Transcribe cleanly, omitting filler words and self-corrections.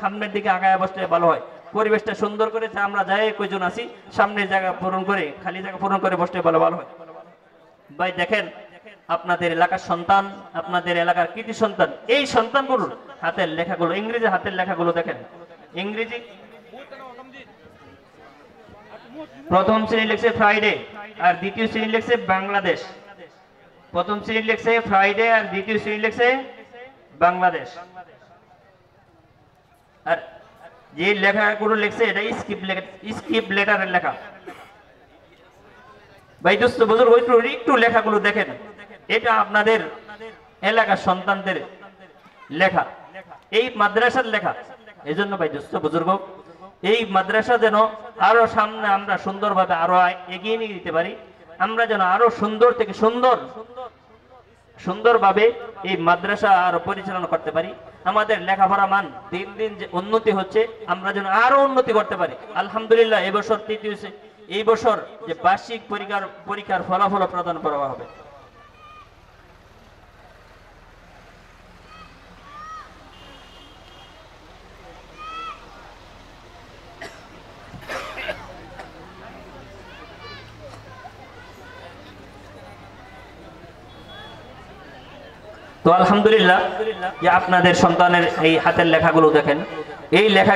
সামনের দিকে আগায় বসলে ভালো হয়। পরিবেশটা সুন্দর করে আমরা যাই কয়জন আছি সামনের জায়গা পূরণ করে খালি জায়গা পূরণ করে বসলে ভালো ভালো হয়। ভাই দেখেন আপনাদের এলাকার সন্তান, আপনাদের এলাকার কৃতি সন্তান, এই সন্তানগুলোর হাতের লেখাগুলো, ইংরেজি হাতের লেখাগুলো দেখেন। ইংরেজি প্রথম শ্রেণী লিখছে ফ্রাইডে আর দ্বিতীয় শ্রেণী লিখছে বাংলাদেশ। প্রথম শ্রেণী লিখছে ফ্রাইডে আর দ্বিতীয় শ্রেণী লিখছে বাংলাদেশ। আর যে লেখাগুলো লিখছে এটা স্কিপ লেটারের লেখা। ভাই দোস্ত বুজুর্গ একটু লেখাগুলো দেখেন, এটা আপনাদের এলাকার সন্তানদের লেখা, এই মাদ্রাসার লেখা। এই জন্য ভাই দোস্ত বুজুর্গ এই মাদ্রাসা যেন আরো সামনে আমরা সুন্দরভাবে আরো এগিয়ে নিয়ে যেতে পারি, আমরা যেন আরো সুন্দর থেকে সুন্দরভাবে এই মাদ্রাসা আরো পরিচালনা করতে পারি। আমাদের লেখাপড়া মান দিন দিন যে উন্নতি হচ্ছে, আমরা যেন আরো উন্নতি করতে পারি। আলহামদুলিল্লাহ এবছর এই বছর যে বার্ষিক পরীক্ষার ফলাফল প্রদান করা হবে। তো আলহামদুলিল্লাহ যে আপনাদের সন্তানের এই হাতের লেখাগুলো দেখেন, এই লেখা